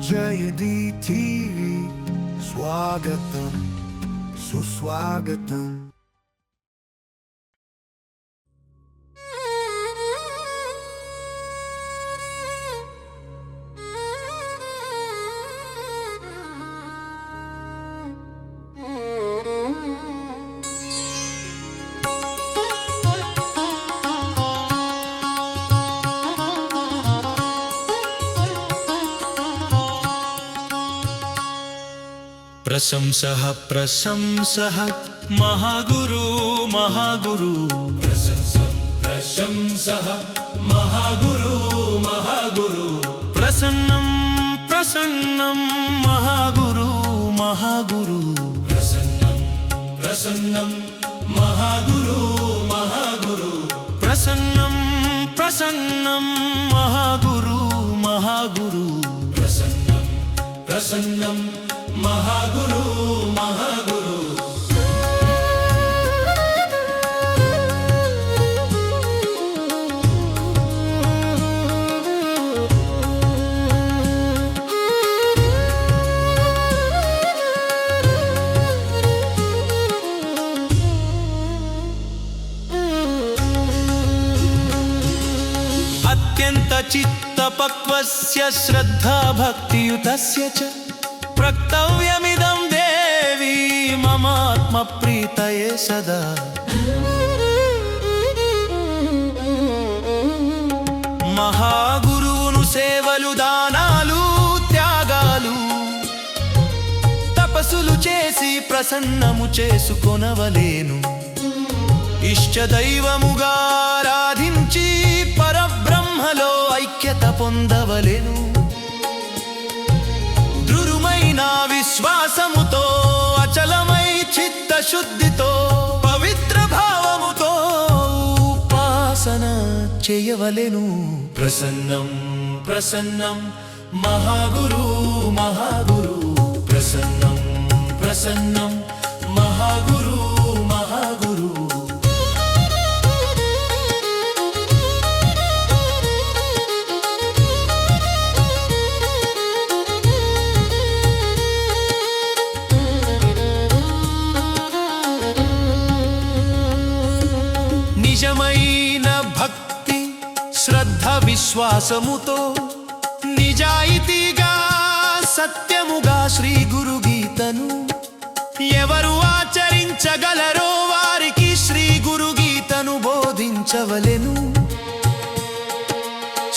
జయది TV స్వాగతం సుస్వాగతం. ప్రశంసః ప్రశంసః మహాగురు మహాగురు ప్రశంసః మహాగురు మహాగురు ప్రసన్నం ప్రసన్నం మహాగురు మహాగురు ప్రసన్నం ప్రసన్నం మహాగురు మహాగురు ప్రసన్నం ప్రసన్నం మహాగురు మహాగురు ప్రసన్నం ప్రసన్నం మహాగురు మహాగురు. అత్యంత చిత్తపక్వస్య శ్రద్ధా భక్తియుతస్య చ ప్రక్తవ్యమిదం దేవి మమాత్మ ప్రీతయే సదా. మహాగురువును సేవలు దానాలు త్యాగాలు తపస్సులు చేసి ప్రసన్నము చేసుకొనవలేను. ఇష్టదైవముగా ఆరాధించి పరబ్రహ్మలో ఐక్యత పొందవలెను. విశ్వాసముతో అచలమై చిత్తశుద్ధితో పవిత్ర భావముతో ఉపాసన చేయవలెను. ప్రసన్నం ప్రసన్నం మహాగురు మహాగురు ప్రసన్నం ప్రసన్నం మహాగురు మహాగురు. నిజమైన భక్తి శ్రద్ధ విశ్వాసముతో నిజాయితీగా సత్యముగా శ్రీ గురు గీతను ఎవరు ఆచరించగలరో వారికి శ్రీ గురు గీతను బోధించవలెను.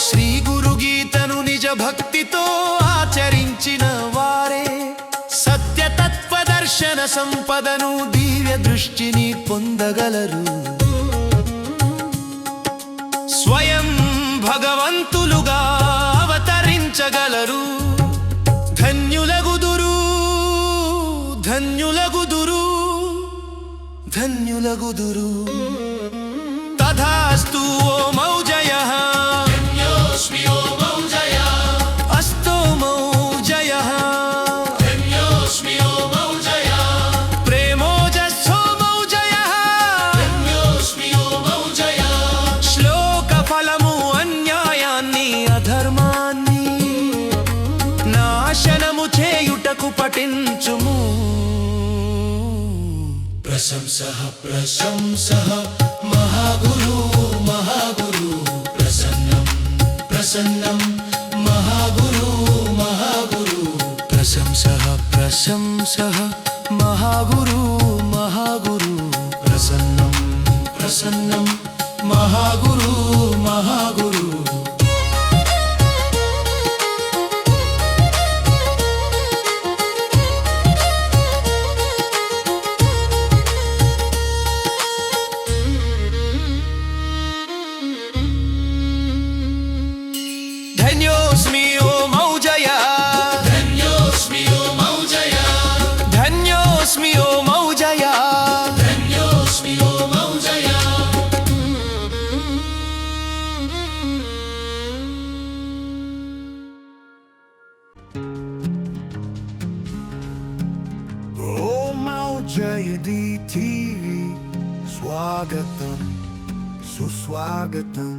శ్రీ గురు గీతను నిజ భక్తితో ఆచరించిన వారే సత్యతత్వ దర్శన సంపదను దివ్య దృష్టిని పొందగలరు. స్వయం భగవంతులుగా అవతరించగలరు. ధన్యులగుదురు ధన్యులగుదురు ధన్యులగుదురు. తథాస్తు ఓమౌ జయః ధన్యోస్మి ఓమౌ జయః అస్తు మౌ జయః ధన్యోస్మి ఓమౌ జయః ప్రేమోజస్సో మౌ జయః ధన్యోస్మి ఓమౌ జయః. శ్లోక ఫలము అన్యాయాన్ని అధర్మాన్ని నాశనము చేయుటకు పఠించుము. ప్రశంసః ప్రశంసః మహాగురు మహాగురు ప్రసన్నం ప్రసన్నం మహాగురు మహాగురు ప్రశంసః ప్రశంసః మహాగురు మహాగురు ప్రసన్నం ప్రసన్నం మహాగురు మహాగురు. ధన్యోస్మి ఓమౌ జయః ధన్యోస్మి ఓమౌ జయః ధన్యోస్మి ఓమౌ జయః ధన్యోస్మి ఓమౌ జయః. ఓమౌ జయది టీవీ స్వాగతం సుస్వాగతం.